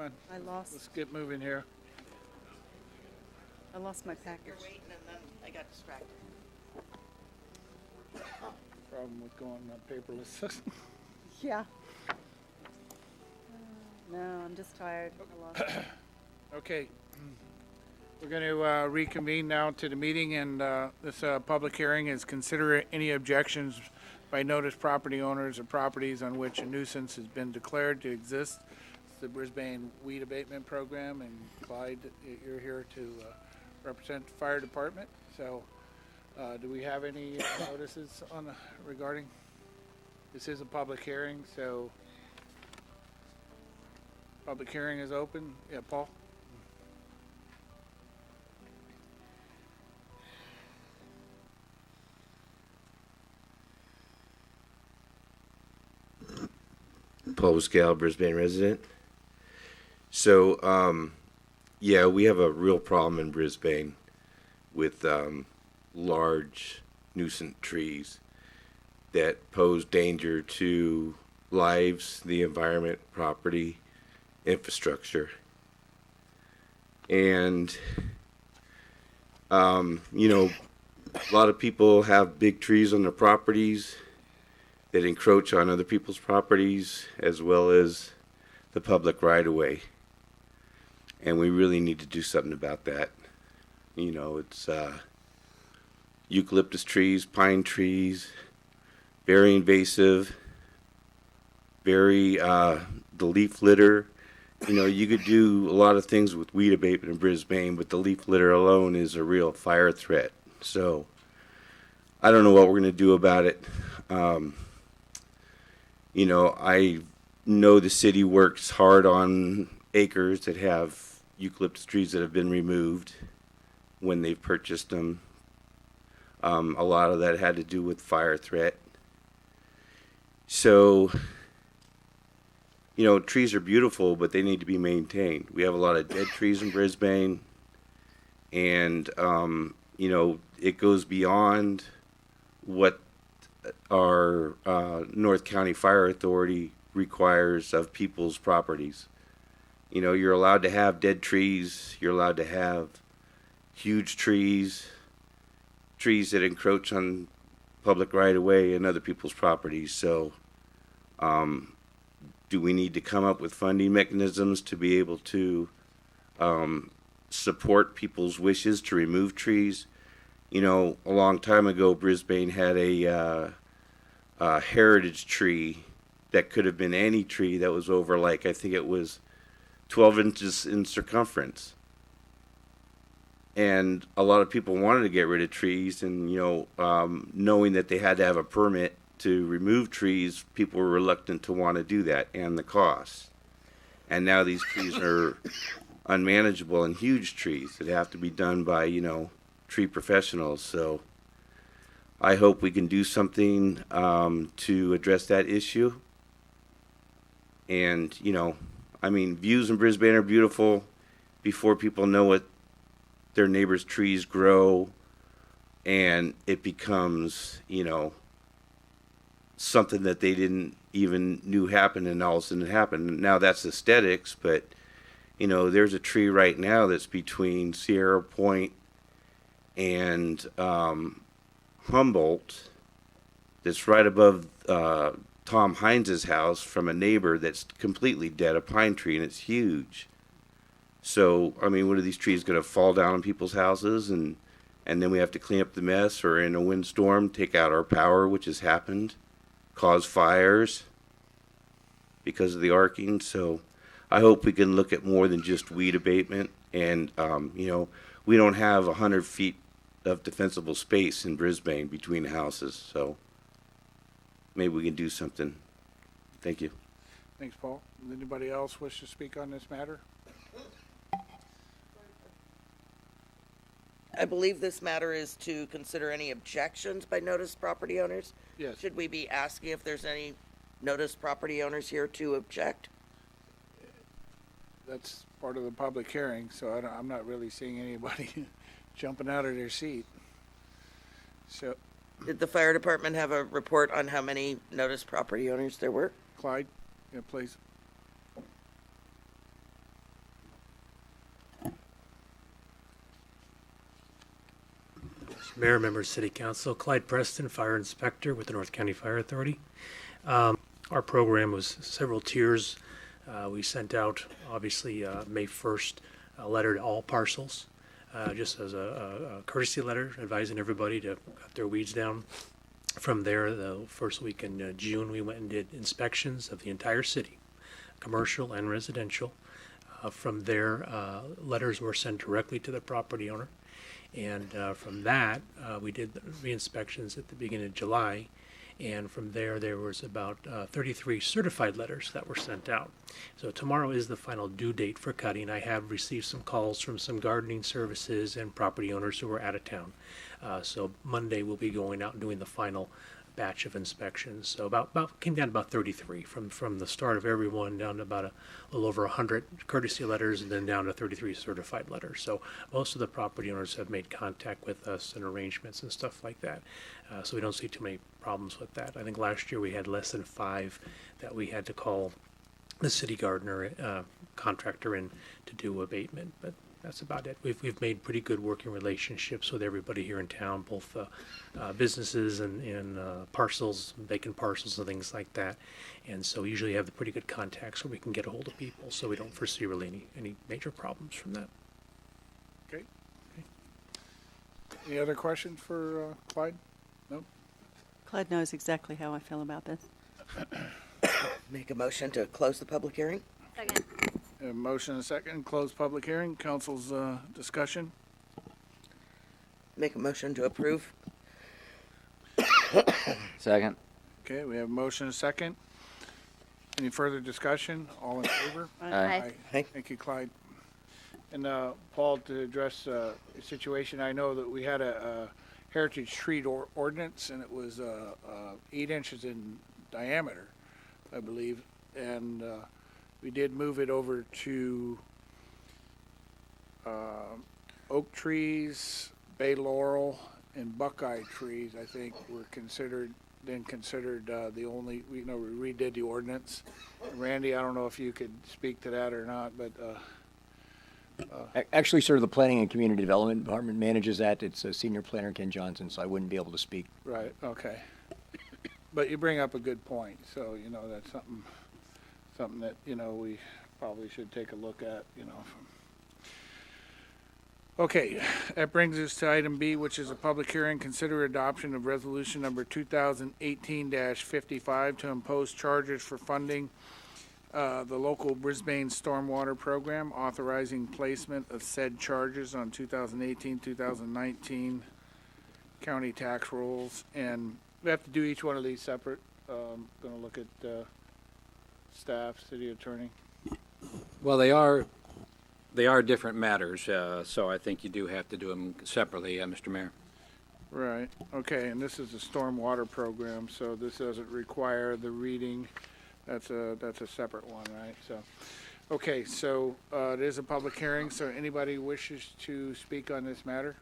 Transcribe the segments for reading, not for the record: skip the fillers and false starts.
Come on, I let's lost get moving here. my package. Waiting and then I got distracted. Problem with going paperless. Yeah. No, I'm just tired. I lost it. Okay, we're going to reconvene now to the meeting, and this public hearing is consider any objections by notice property owners of properties on which a nuisance has been declared to exist. It's the Brisbane Weed Abatement Program, and Clyde, you're here to represent the fire department. So, do we have any notices on regarding? This is a public hearing, so public hearing is open. Yeah, Paul? Paul Pascal, Brisbane resident. So, yeah, we have a real problem in Brisbane with large nuisance trees that pose danger to lives, the environment, property, infrastructure. And, you know, a lot of people have big trees on their properties that encroach on other people's properties as well as the public right-of-way. And we really need to do something about that. You know, it's eucalyptus trees, pine trees, very invasive, very, the leaf litter. You know, you could do a lot of things with weed abatement in Brisbane, but the leaf litter alone is a real fire threat. So, I don't know what we're going to do about it. You know, I know the city works hard on acres that have eucalyptus trees that have been removed when they've purchased them. A lot of that had to do with fire threat. So, you know, trees are beautiful, but they need to be maintained. We have a lot of dead trees in Brisbane, and, you know, it goes beyond what our North County Fire Authority requires of people's properties. You know, you're allowed to have dead trees, you're allowed to have huge trees, trees that encroach on public right-of-way and other people's properties. So, do we need to come up with funding mechanisms to be able to support people's wishes to remove trees? You know, a long time ago, Brisbane had a heritage tree that could have been any tree that was over, like, I think it was 12 inches in circumference. And a lot of people wanted to get rid of trees, and, you know, knowing that they had to have a permit to remove trees, people were reluctant to want to do that, and the cost. And now these trees are unmanageable and huge trees that have to be done by, you know, tree professionals. So I hope we can do something to address that issue. And, you know, I mean, views in Brisbane are beautiful before people know what their neighbors' trees grow, and it becomes, you know, something that they didn't even knew happened, and all of a sudden it happened. Now that's aesthetics, but, you know, there's a tree right now that's between Sierra Point and Humboldt that's right above Tom Hines' house from a neighbor that's completely dead, a pine tree, and it's huge. So, I mean, what are these trees going to fall down on people's houses, and then we have to clean up the mess, or in a windstorm take out our power, which has happened, cause fires because of the arcing. So I hope we can look at more than just weed abatement. And, you know, we don't have 100 feet of defensible space in Brisbane between houses, so maybe we can do something. Thank you. Thanks, Paul. Anybody else wish to speak on this matter? I believe this matter is to consider any objections by notice property owners. Yes. Should we be asking if there's any notice property owners here to object? That's part of the public hearing, so I'm not really seeing anybody jumping out of their seat. So, Did the fire department have a report on how many notice property owners there were? Clyde, yeah, please. Mayor, members of City Council, Clyde Preston, Fire Inspector with the North County Fire Authority. Our program was several tiers. We sent out, obviously, May 1st, a letter to all parcels, just as a courtesy letter advising everybody to cut their weeds down. From there, the first week in June, we went and did inspections of the entire city, commercial and residential. From there, letters were sent directly to the property owner. And from that, we did the re-inspections at the beginning of July. And from there was about 33 certified letters that were sent out. So tomorrow is the final due date for cutting. I have received some calls from some gardening services and property owners who are out of town. So Monday we'll be going out and doing the final batch of inspections. So about came down to about 33 from the start of everyone down to about a little over 100 courtesy letters and then down to 33 certified letters. So most of the property owners have made contact with us and arrangements and stuff like that. So we don't see too many problems with that. I think last year we had less than 5 that we had to call the city gardener contractor in to do abatement, but that's about it. We've made pretty good working relationships with everybody here in town, both businesses and parcels, vacant parcels and things like that. And so we usually have the pretty good contacts where we can get a hold of people, so we don't foresee really any major problems from that. Okay. Any other questions for Clyde? No? Clyde knows exactly how I feel about this. Make a motion to close the public hearing? Second. A motion and a second, close public hearing. Council's discussion. Make a motion to approve? Second. Okay, we have a motion and a second. Any further discussion? All in favor? Aye. Aye. Thank you, Clyde. And Paul, to address the situation, I know that we had a heritage tree ordinance, and it was 8 inches in diameter, I believe, and we did move it over to oak trees, bay laurel, and buckeye trees. I think were considered the only. We redid the ordinance. Randy, I don't know if you could speak to that or not, but Actually, sir, the Planning and Community Development Department manages that. It's Senior Planner Ken Johnson, so I wouldn't be able to speak. Right. okay. But you bring up a good point. So that's something that we probably should take a look at. Okay, that brings us to item B, which is a public hearing. Consider adoption of resolution number 2018-55 to impose charges for funding the local Brisbane stormwater program, authorizing placement of said charges on 2018-2019 county tax rolls. And we have to do each one of these separate. Going to look at staff, city attorney. Well, they are different matters, so I think you do have to do them separately, Mr. Mayor. Right, okay, and this is a stormwater program, so this doesn't require the reading. That's a separate one, right? So, okay, so it is a public hearing, so anybody wishes to speak on this matter?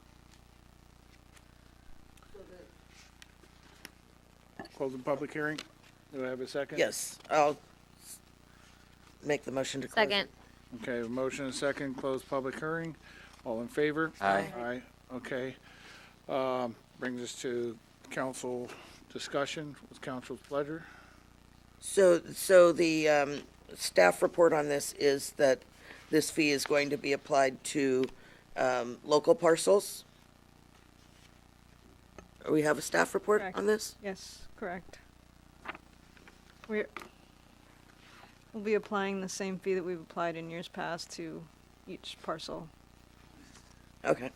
Close the public hearing. Do I have a second? Yes, I'll make the motion to close. Second. Okay, a motion and a second, close public hearing. All in favor? Aye. Aye, okay. Brings us to council discussion. What's council's pleasure? So the staff report on this is that this fee is going to be applied to local parcels? We have a staff report Correct. on this? Yes, correct. We'll be applying the same fee that we've applied in years past to each parcel. Okay.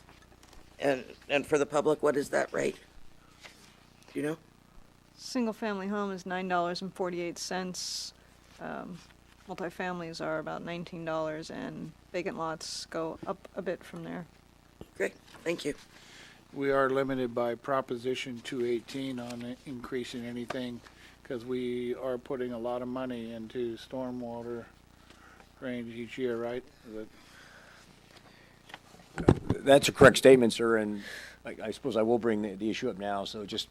And for the public, what is that rate? Do you know? Single-family home is $9.48. Multifamilies are about $19, and vacant lots go up a bit from there. Great, thank you. We are limited by Proposition 218 on increasing anything, because we are putting a lot of money into stormwater drainage each year, right? That's a correct statement, sir, and I suppose I will bring the issue up now. So just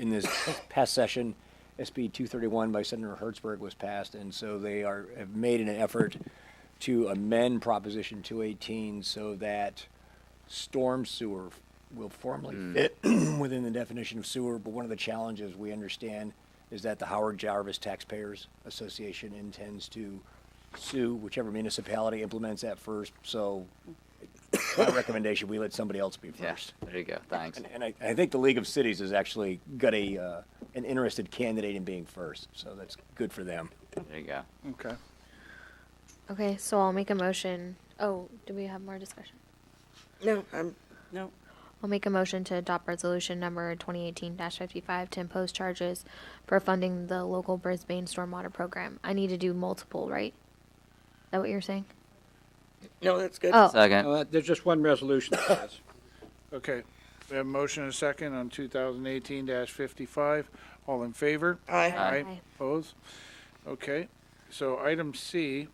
in this past session, SB 231 by Senator Hertzberg was passed, and so they have made an effort to amend Proposition 218 so that storm sewer will formally fit within the definition of sewer, but one of the challenges we understand is that the Howard Jarvis Taxpayers Association intends to sue whichever municipality implements that first, so my recommendation, we let somebody else be Yeah, first. there you go. Thanks. And I think the League of Cities has actually got an interested candidate in being first, so that's good for them. There you go. Okay. Okay, so I'll make a motion. Oh, do we have more discussion? No, No. I'll make a motion to adopt resolution number 2018-55 to impose charges for funding the local Brisbane stormwater program. I need to do multiple, right? Is that what you're saying? no, that's good. Oh, Second. There's just one resolution that says. Okay. We have a motion and a second on 2018-55. All in favor? Aye. Aye. Opposed? Okay. So item C,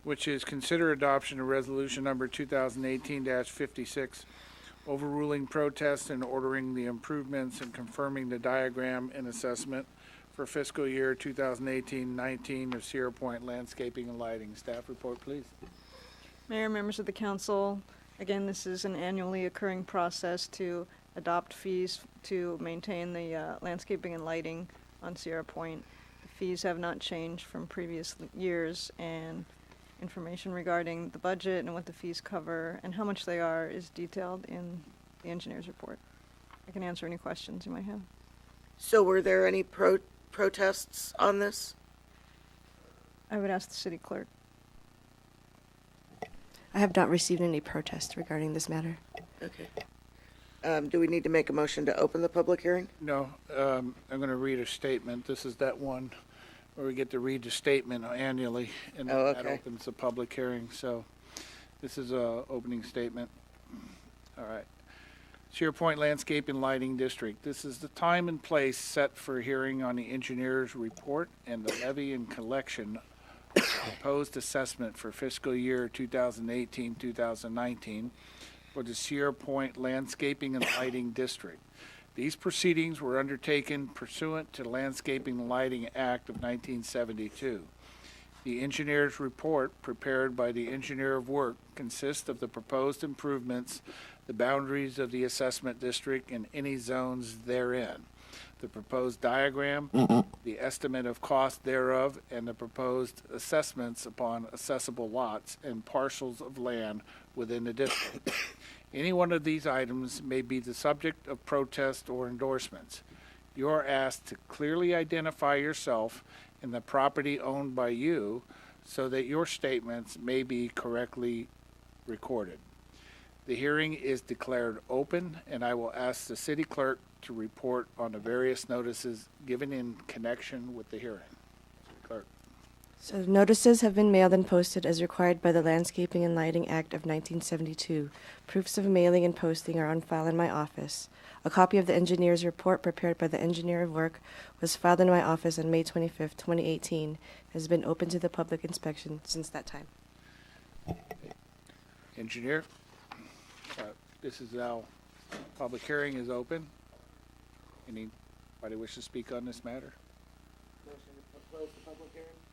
which is consider adoption of resolution number 2018-56, overruling protests and ordering the improvements and confirming the diagram and assessment for fiscal year 2018-19 of Sierra Point Landscaping and Lighting. Staff report, please. Mayor, members of the council, again, this is an annually occurring process to adopt fees to maintain the landscaping and lighting on Sierra Point. The fees have not changed from previous years, and information regarding the budget and what the fees cover and how much they are is detailed in the engineer's report. I can answer any questions you might have. So were there any protests on this? I would ask the city clerk. I have not received any protests regarding this matter. Okay. Do we need to make a motion to open the public hearing? No, I'm going to read a statement. This is that one where we get to read the statement annually, and Oh, that okay. opens the public hearing. So this is a opening statement. All right. Sierra Point Landscape and Lighting District. This is the time and place set for hearing on the engineer's report and the levy and collection of proposed assessment for fiscal year 2018-2019 for the Sierra Point Landscaping and Lighting District. These proceedings were undertaken pursuant to the Landscaping and Lighting Act of 1972. The engineer's report, prepared by the engineer of work, consists of the proposed improvements, the boundaries of the assessment district, and any zones therein, the proposed diagram, the estimate of cost thereof, and the proposed assessments upon assessable lots and parcels of land within the district. Any one of these items may be the subject of protest or endorsements. You are asked to clearly identify yourself and the property owned by you so that your statements may be correctly recorded. The hearing is declared open, and I will ask the city clerk to report on the various notices given in connection with the hearing. Clerk. So notices have been mailed and posted as required by the Landscaping and Lighting Act of 1972. Proofs of mailing and posting are on file in my office. A copy of the engineer's report prepared by the engineer of work was filed in my office on May 25th, 2018, and has been open to the public inspection since that time. Engineer, this is now, public hearing is open. Anybody wish to speak on this matter?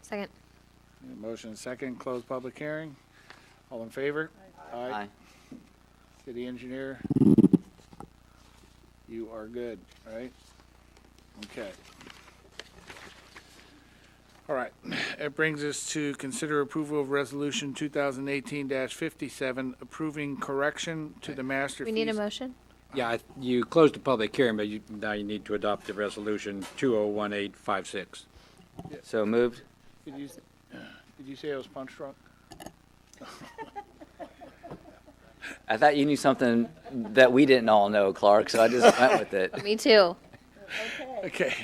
second. Motion and second, close public hearing. All in favor? Aye. City engineer? You are good, right? Okay. All right, it brings us to consider approval of resolution 2018-57, approving correction to the master We fees. need a motion? Yeah, you closed the public hearing, but now you need to adopt the resolution 201856. So moved. Did you say I was punch drunk? I thought you knew something that we didn't all know, Clark, so I just went with it. Me too. Okay,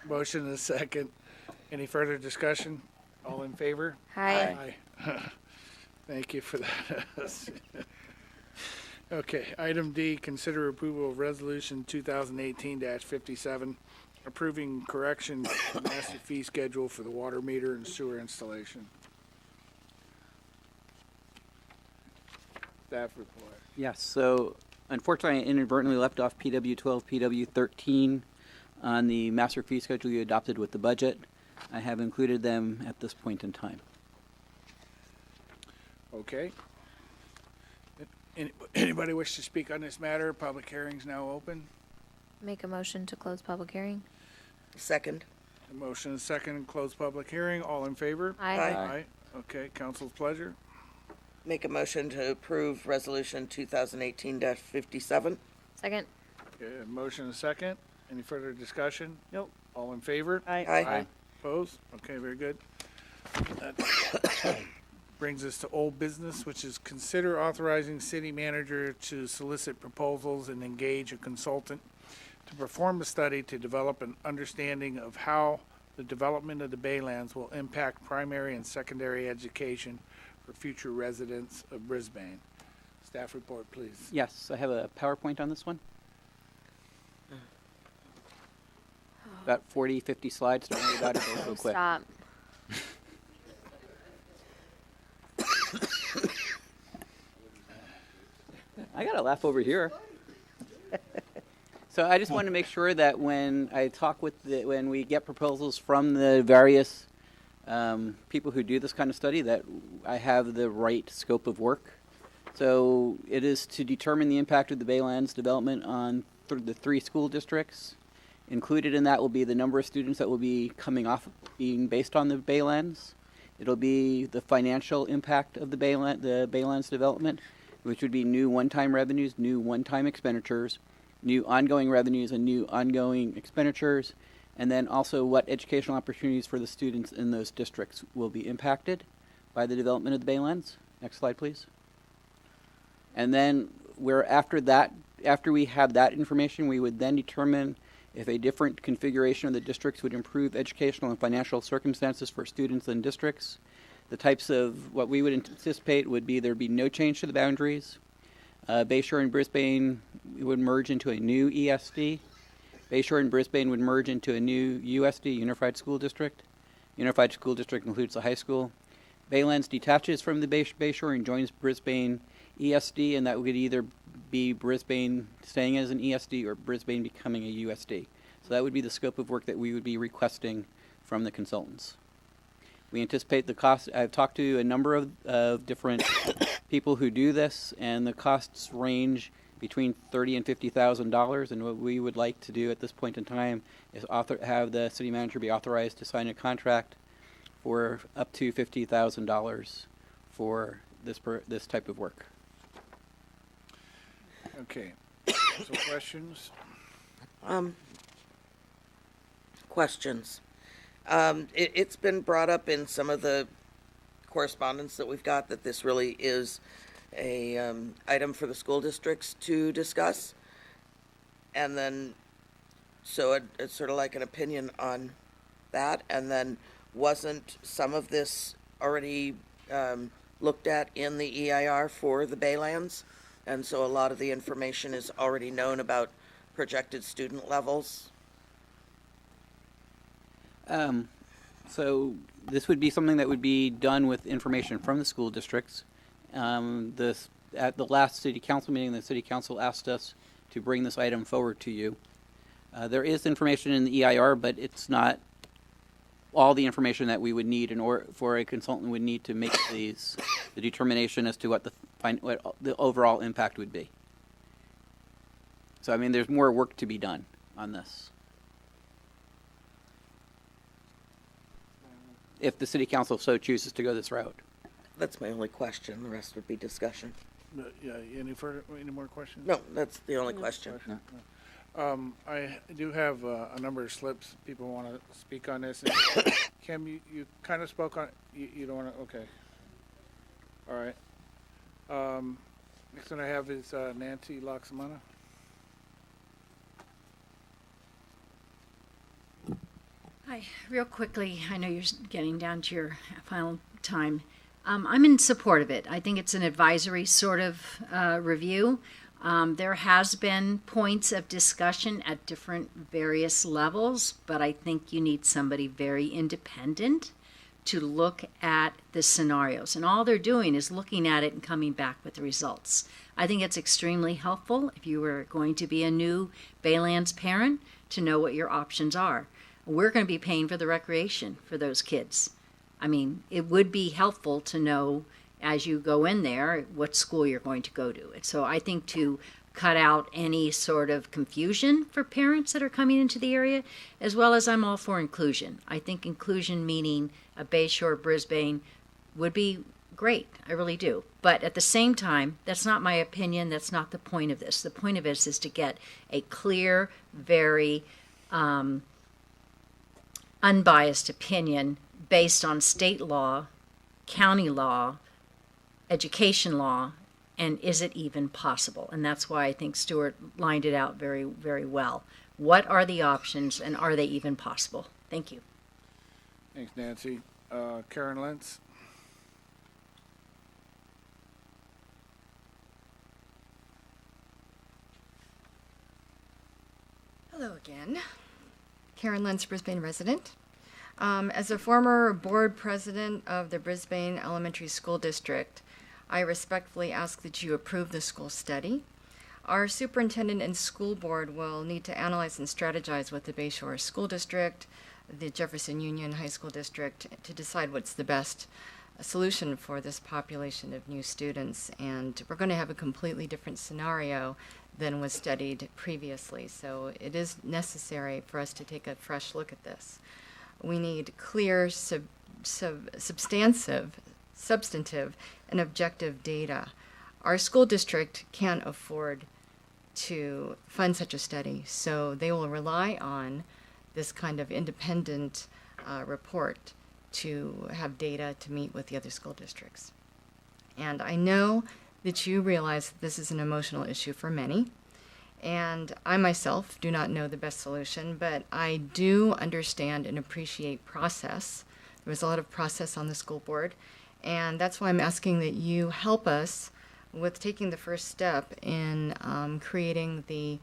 motion and a second. Any further discussion? All in favor? Hi. Aye. Thank you for that. Okay, item D, consider approval of resolution 2018-57, approving correction to the master fee schedule for the water meter and sewer installation. Staff report. Yes, so unfortunately, I inadvertently left off PW 12, PW 13 on the master fee schedule you adopted with the budget. I have included them at this point in time. Okay. Anybody wish to speak on this matter? Public hearing's now open. Make a motion to close public hearing. Second. A motion is second, close public hearing. All in favor? Aye. Aye. Okay, council's pleasure. Make a motion to approve Resolution 2018-57. Second. Okay, a motion is second. Any further discussion? Nope. All in favor? Aye. Aye. Opposed? Okay, very good. That brings us to old business, which is consider authorizing city manager to solicit proposals and engage a consultant to perform a study to develop an understanding of how the development of the Baylands will impact primary and secondary education for future residents of Brisbane. Staff report, please. Yes, I have a PowerPoint on this one. About 40, 50 slides. Don't worry about it. It'll go quick. Stop. I got to laugh over here. So I just want to make sure that when I talk with when we get proposals from the various people who do this kind of study, that I have the right scope of work. So it is to determine the impact of the Baylands development on the 3 school districts. Included in that will be the number of students that will be coming off being based on the Baylands. It'll be the financial impact of the Baylands development, which would be new one-time revenues, new one-time expenditures, new ongoing revenues and new ongoing expenditures, and then also what educational opportunities for the students in those districts will be impacted by the development of the Baylands. Next slide, please. And then after we have that information, we would then determine if a different configuration of the districts would improve educational and financial circumstances for students and districts. The types of what we would anticipate would be there'd be no change to the boundaries. Bayshore and Brisbane would merge into a new ESD. Bayshore and Brisbane would merge into a new USD, Unified School District. Unified School District includes the high school. Baylands detaches from the Bayshore and joins Brisbane ESD, and that would either be Brisbane staying as an ESD or Brisbane becoming a USD. So that would be the scope of work that we would be requesting from the consultants. We anticipate the cost. I've talked to a number of different people who do this, and the costs range between $30,000 and $50,000. And what we would like to do at this point in time is have the city manager be authorized to sign a contract for up to $50,000 for this type of work. Okay. So questions? Questions. It's been brought up in some of the correspondence that we've got that this really is a item for the school districts to discuss. And then, so it's sort of like an opinion on that. And then, wasn't some of this already looked at in the EIR for the Baylands? And so a lot of the information is already known about projected student levels. So this would be something that would be done with information from the school districts. At the last city council meeting, the city council asked us to bring this item forward to you. There is information in the EIR, but it's not all the information that we would need for a consultant would need to make the determination as to what the overall impact would be. So I mean, there's more work to be done on this. If the city council so chooses to go this route. That's my only question. The rest would be discussion. Yeah, any more questions? No, that's the only question. I do have a number of slips. People want to speak on this. Kim, you kind of spoke on, you don't want to, okay. All right. Next one I have is Nancy Laxamana. Hi, real quickly, I know you're getting down to your final time. I'm in support of it. I think it's an advisory sort of review. There has been points of discussion at different various levels, but I think you need somebody very independent to look at the scenarios. And all they're doing is looking at it and coming back with the results. I think it's extremely helpful if you were going to be a new Baylands parent to know what your options are. We're going to be paying for the recreation for those kids. I mean, it would be helpful to know as you go in there what school you're going to go to. And so I think to cut out any sort of confusion for parents that are coming into the area, as well as I'm all for inclusion. I think inclusion meaning a Bayshore, Brisbane would be great. I really do. But at the same time, that's not my opinion. That's not the point of this. The point of this is to get a clear, very unbiased opinion based on state law, county law, education law, and is it even possible? And that's why I think Stuart lined it out very, very well. What are the options, and are they even possible? Thank you. Thanks, Nancy. Karen Lentz. Hello again. Karen Lentz, Brisbane resident. As a former board president of the Brisbane Elementary School District, I respectfully ask that you approve the school study. Our superintendent and school board will need to analyze and strategize with the Bayshore School District, the Jefferson Union High School District, to decide what's the best solution for this population of new students. And we're going to have a completely different scenario than was studied previously. So it is necessary for us to take a fresh look at this. We need clear, substantive, and objective data. Our school district can't afford to fund such a study, so they will rely on this kind of independent report to have data to meet with the other school districts. And I know that you realize that this is an emotional issue for many, and I myself do not know the best solution, but I do understand and appreciate process. There was a lot of process on the school board, and that's why I'm asking that you help us with taking the first step in creating the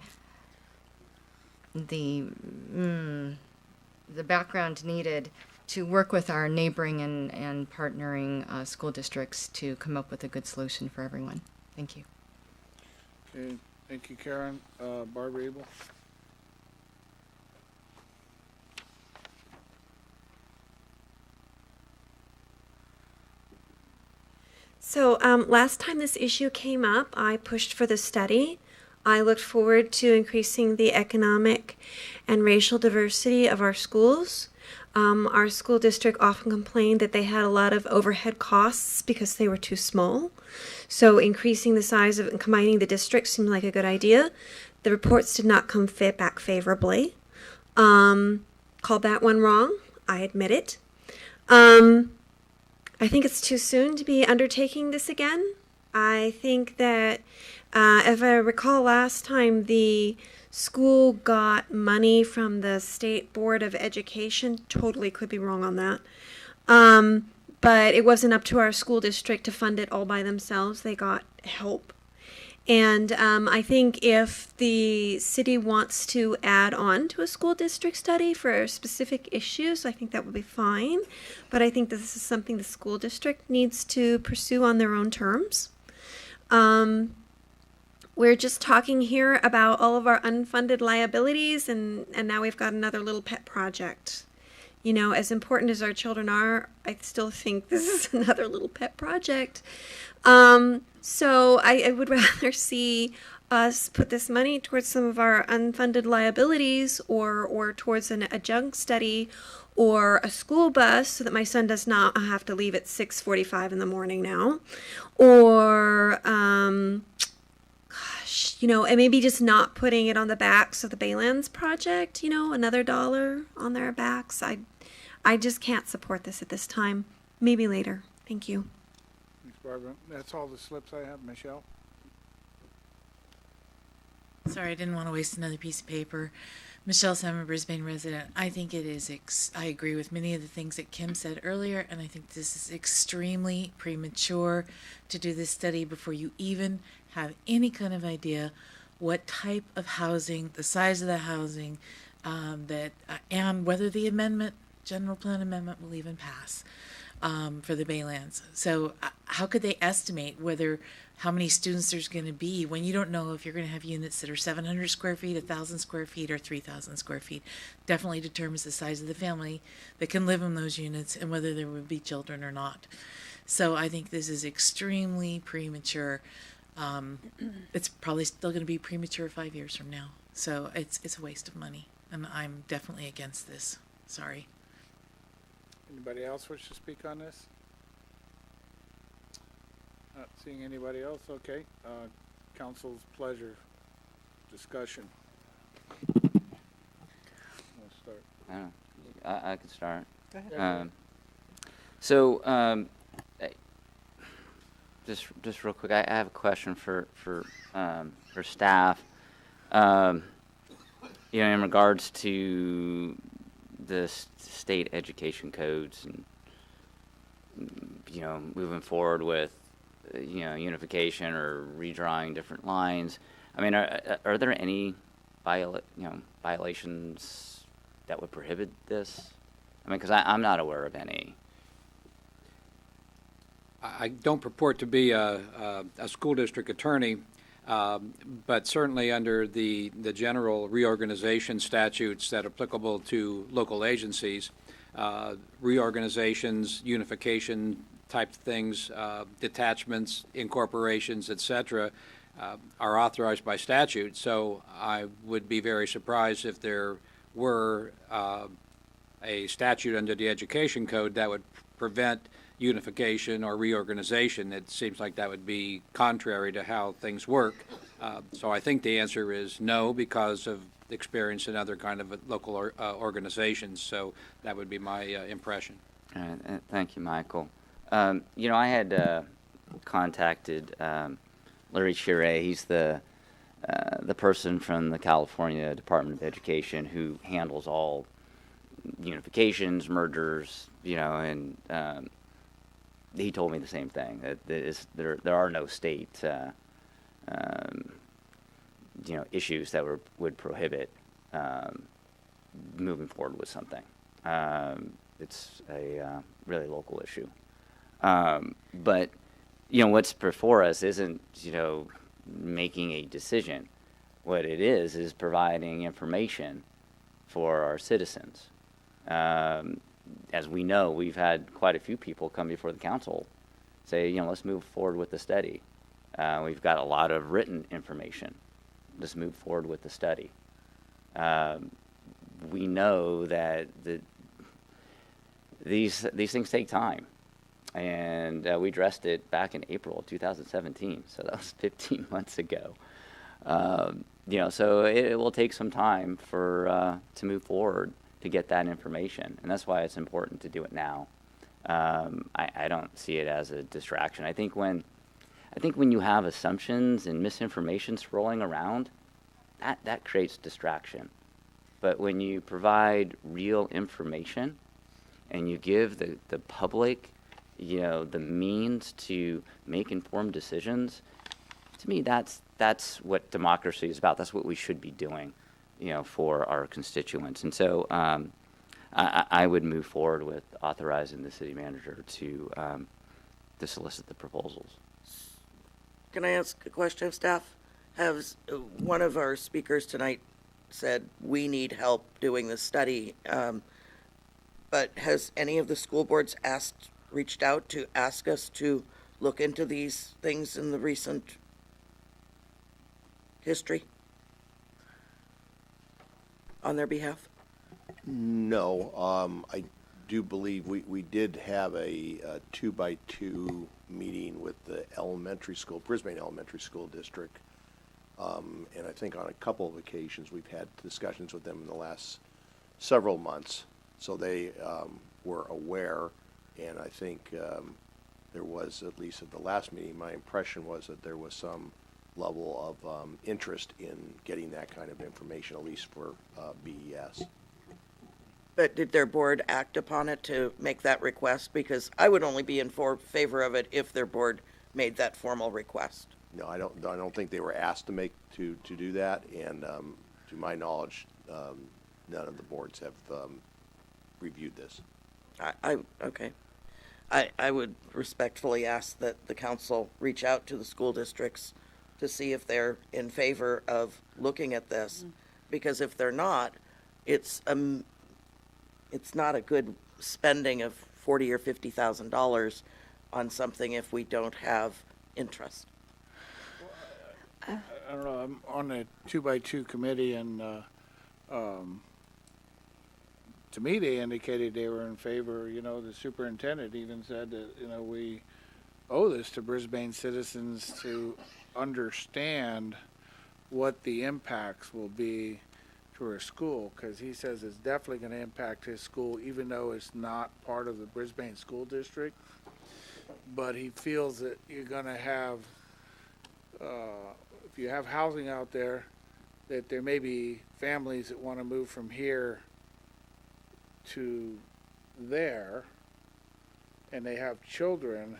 background needed to work with our neighboring and partnering school districts to come up with a good solution for everyone. Thank you. Okay, thank you, Karen. Barbara Abel. So last time this issue came up, I pushed for the study. I looked forward to increasing the economic and racial diversity of our schools. Our school district often complained that they had a lot of overhead costs because they were too small. So increasing the size of and combining the districts seemed like a good idea. The reports did not come back favorably. Called that one wrong. I admit it. I think it's too soon to be undertaking this again. I think that, if I recall last time, the school got money from the State Board of Education. Totally could be wrong on that. But it wasn't up to our school district to fund it all by themselves. They got help. And I think if the city wants to add on to a school district study for specific issues, I think that would be fine. But I think this is something the school district needs to pursue on their own terms. We're just talking here about all of our unfunded liabilities, and now we've got another little pet project. You know, as important as our children are, I still think this is another little pet project. So I would rather see us put this money towards some of our unfunded liabilities or towards an adjunct study or a school bus so that my son does not have to leave at 6:45 in the morning now. Or, you know, and maybe just not putting it on the backs of the Baylands project, you know, another $1 on their backs. I just can't support this at this time. Maybe later. Thank you. Thanks, Barbara. That's all the slips I have. Michelle? Sorry, I didn't want to waste another piece of paper. Michelle, I'm a Brisbane resident. I think it is, I agree with many of the things that Kim said earlier, and I think this is extremely premature to do this study before you even have any kind of idea what type of housing, the size of the housing, and whether the amendment, general plan amendment, will even pass for the Baylands. So how could they estimate how many students there's going to be when you don't know if you're going to have units that are 700 square feet, 1,000 square feet, or 3,000 square feet? Definitely determines the size of the family that can live in those units and whether there would be children or not. So I think this is extremely premature. It's probably still going to be premature 5 years from now. So it's a waste of money, and I'm definitely against this. Sorry. Anybody else wish to speak on this? Not seeing anybody else, okay. Council's pleasure. Discussion. Let's start. I don't know. I could start. Go ahead. Just real quick, I have a question for staff. In regards to the state education codes and moving forward with unification or redrawing different lines. I mean, are there any violations that would prohibit this? I mean, because I'm not aware of any. I don't purport to be a school district attorney, but certainly under the general reorganization statutes that are applicable to local agencies, reorganizations, unification type things, detachments, incorporations, etc., are authorized by statute. So I would be very surprised if there were a statute under the education code that would prevent unification or reorganization. It seems like that would be contrary to how things work. So I think the answer is no, because of experience in other kind of local organizations. So that would be my impression. Thank you, Michael. I had contacted Larry Chire. He's the person from the California Department of Education who handles all unifications, mergers, and he told me the same thing, that there are no state issues that would prohibit moving forward with something. It's a really local issue. But what's before us isn't making a decision. What it is providing information for our citizens. As we know, we've had quite a few people come before the council say, let's move forward with the study. We've got a lot of written information. Let's move forward with the study. We know that these things take time. And we addressed it back in April of 2017, so that was 15 months ago. So it will take some time to move forward to get that information, and that's why it's important to do it now. I don't see it as a distraction. I think when you have assumptions and misinformation swirling around, that creates distraction. But when you provide real information and you give the public the means to make informed decisions, to me, that's what democracy is about. That's what we should be doing, for our constituents. And so I would move forward with authorizing the city manager to solicit the proposals. Can I ask a question of staff? Has one of our speakers tonight said we need help doing this study, but has any of the school boards reached out to ask us to look into these things in the recent history on their behalf? No, I do believe we did have a 2x2 meeting with the Brisbane Elementary School District, and I think on a couple of occasions we've had discussions with them in the last several months, so they were aware. And I think there was, at least at the last meeting, my impression was that there was some level of interest in getting that kind of information, at least for BES. But did their board act upon it to make that request? Because I would only be in favor of it if their board made that formal request. No, I don't think they were asked to do that, and to my knowledge, none of the boards have reviewed this. Okay. I would respectfully ask that the council reach out to the school districts to see if they're in favor of looking at this, because if they're not, it's not a good spending of $40,000 or $50,000 on something if we don't have interest. I don't know, I'm on the 2x2 committee, and to me, they indicated they were in favor. The superintendent even said that, we owe this to Brisbane citizens to understand what the impacts will be to our school, because he says it's definitely going to impact his school, even though it's not part of the Brisbane School District. But he feels that you're going to have, if you have housing out there, that there may be families that want to move from here to there, and they have children,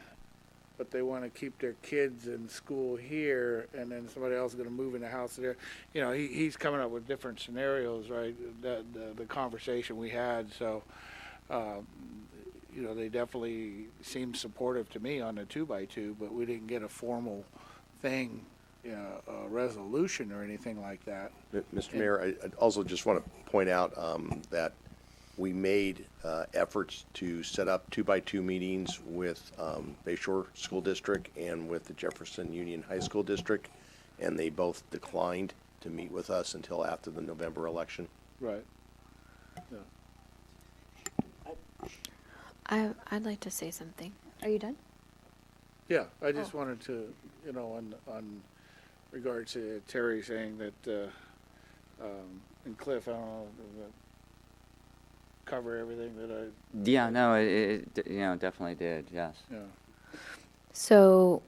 but they want to keep their kids in school here, and then somebody else is going to move in the house there. He's coming up with different scenarios, right? The conversation we had, so they definitely seemed supportive to me on the 2x2, but we didn't get a formal thing, a resolution or anything like that. Mr. Mayor, I also just want to point out that we made efforts to set up 2x2 meetings with Bayshore School District and with the Jefferson Union High School District, and they both declined to meet with us until after the November election. Right. Yeah. I'd like to say something. Are you done? Yeah, I just wanted to, on regards to Terry saying that, and Cliff, I don't know, cover everything that I. Yeah, no, it definitely did, yes. Yeah. So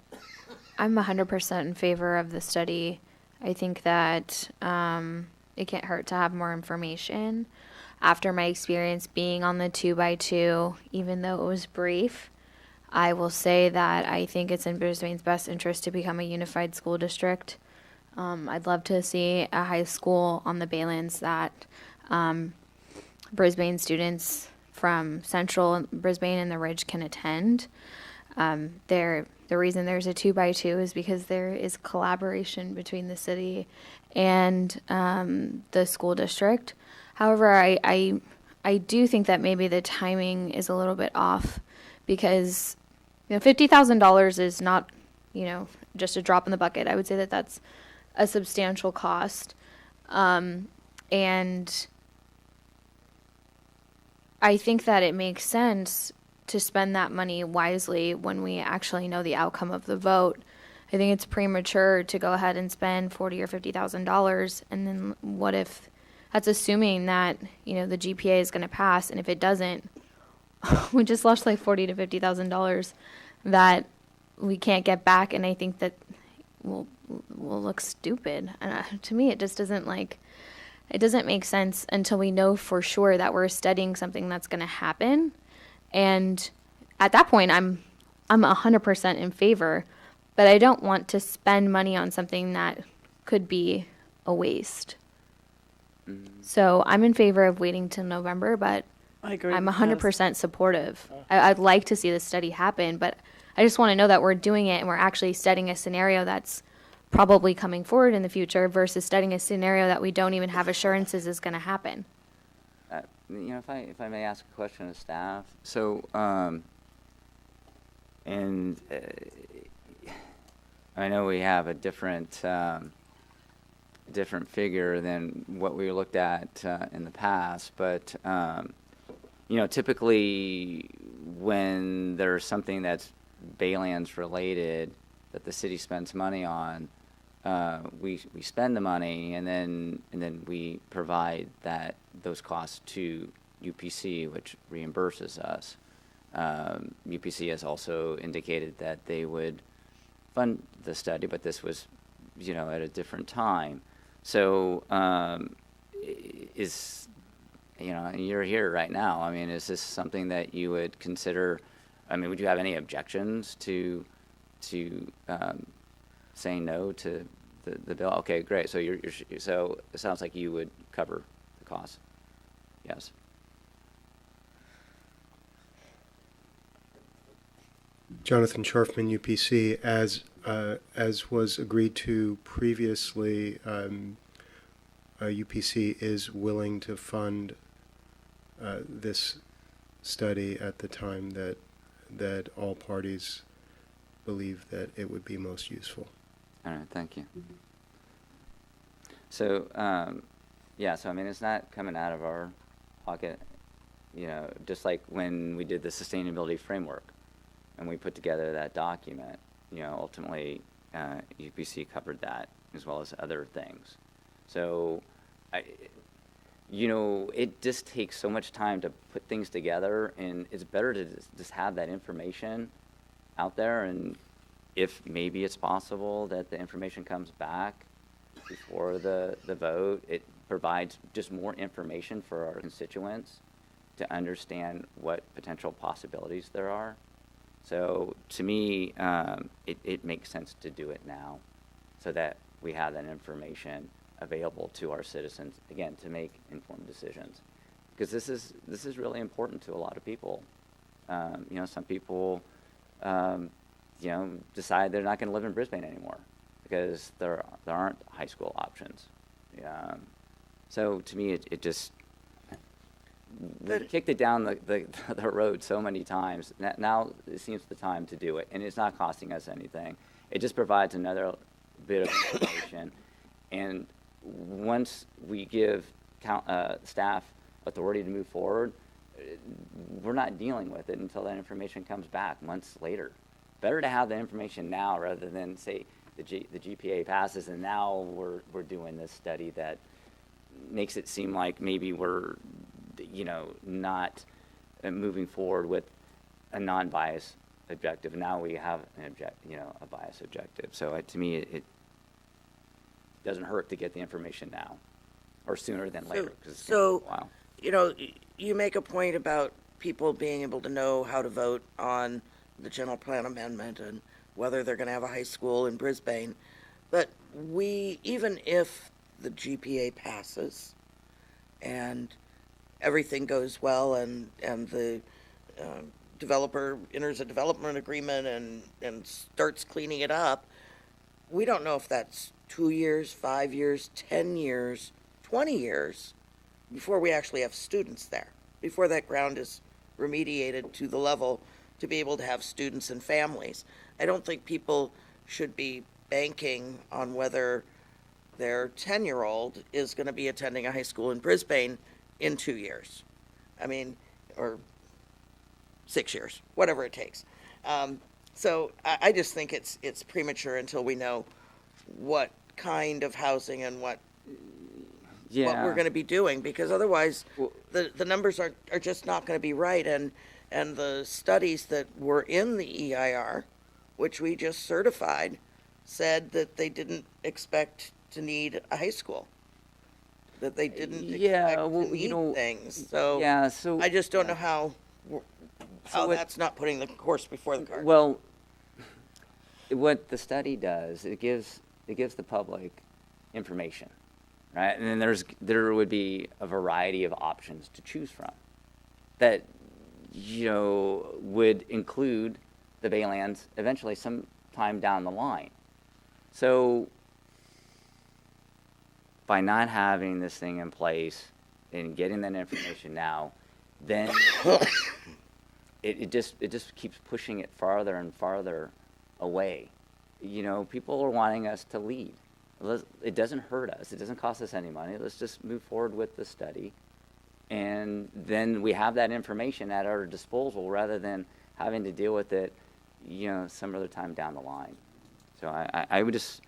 I'm 100% in favor of the study. I think that it can't hurt to have more information. After my experience being on the 2x2, even though it was brief, I will say that I think it's in Brisbane's best interest to become a unified school district. I'd love to see a high school on the Baylands that Brisbane students from Central Brisbane and the Ridge can attend. The reason there's a 2x2 is because there is collaboration between the city and the school district. However, I do think that maybe the timing is a little bit off, because $50,000 is not just a drop in the bucket. I would say that that's a substantial cost, and I think that it makes sense to spend that money wisely when we actually know the outcome of the vote. I think it's premature to go ahead and spend $40,000 or $50,000, and then what if that's assuming that the GPA is going to pass, and if it doesn't, we just lost like $40,000 to $50,000 that we can't get back, and I think that will look stupid. And to me, it just doesn't it doesn't make sense until we know for sure that we're studying something that's going to happen. And at that point, I'm 100% in favor, but I don't want to spend money on something that could be a waste. So I'm in favor of waiting till November, but I agree. I'm 100% supportive. I'd like to see this study happen, but I just want to know that we're doing it and we're actually studying a scenario that's probably coming forward in the future versus studying a scenario that we don't even have assurances is going to happen. If I may ask a question of staff, so I know we have a different figure than what we looked at in the past, but typically when there's something that's Baylands related that the city spends money on, we spend the money and then we provide those costs to UPC, which reimburses us. UPC has also indicated that they would fund the study, but this was, at a different time. So, you're here right now. I mean, is this something that you would consider? I mean, would you have any objections to saying no to the bill? Okay, great. So so it sounds like you would cover the cost. Yes. Jonathan Scharfman, UPC. As was agreed to previously, UPC is willing to fund this study at the time that that all parties believe that it would be most useful. All right, thank you. So, yeah, so I mean, it's not coming out of our pocket, you know, just like when we did the sustainability framework and we put together that document, you know, ultimately UPC covered that as well as other things. So, you know, it just takes so much time to put things together, and it's better to just have that information out there. And if maybe it's possible that the information comes back before the vote, it provides just more information for our constituents to understand what potential possibilities there are. So to me, it makes sense to do it now so that we have that information available to our citizens, again, to make informed decisions. Because this is really important to a lot of people. You know, some people, you know, decide they're not going to live in Brisbane anymore because there aren't high school options. So to me, it just kicked it down the road so many times. Now it seems the time to do it, and it's not costing us anything. It just provides another bit of information. And once we give staff authority to move forward, we're not dealing with it until that information comes back months later. Better to have the information now rather than say the GPA passes and now we're doing this study that makes it seem like maybe we're, you know, not moving forward with a non-bias objective. Now we have a bias objective. So to me, it doesn't hurt to get the information now or sooner than later. So, you know, you make a point about people being able to know how to vote on the general plan amendment and whether they're going to have a high school in Brisbane. But even if the GPA passes and everything goes well and the developer enters a development agreement and starts cleaning it up, we don't know if that's 2 years, 5 years, 10 years, 20 years before we actually have students there, before that ground is remediated to the level to be able to have students and families. I don't think people should be banking on whether their 10-year-old is going to be attending a high school in Brisbane in 2 years. I mean, or 6 years, whatever it takes. So I just think it's premature until we know what kind of housing and what we're going to be doing, because otherwise the numbers are just not going to be right. And the studies that were in the EIR, which we just certified, said that they didn't expect to need a high school, that they didn't expect to need things. So I just don't know how that's not putting the horse before the cart. Well, what the study does, it gives the public information, right? And then there would be a variety of options to choose from that, you know, would include the Baylands eventually sometime down the line. So by not having this thing in place and getting that information now, then it just keeps pushing it farther and farther away. You know, people are wanting us to lead. It doesn't hurt us. It doesn't cost us any money. Let's just move forward with the study. And then we have that information at our disposal rather than having to deal with it, you know, some other time down the line. So I would just,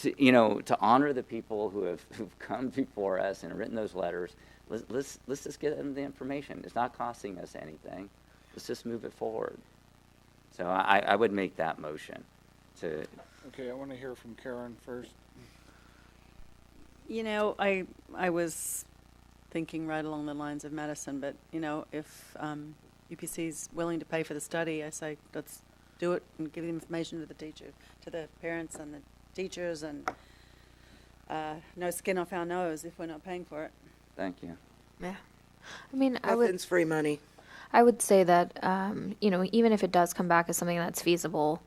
to honor the people who've come before us and written those letters, let's just get them the information. It's not costing us anything. Let's just move it forward. So I would make that motion. Okay, I want to hear from Karen first. You know, I was thinking right along the lines of Madison, but, you know, if UPC's willing to pay for the study, I say let's do it and give the information to the parents and the teachers, and no skin off our nose if we're not paying for it. Thank you. Yeah. I mean, Nothing's free money. I would say that, you know, even if it does come back as something that's feasible,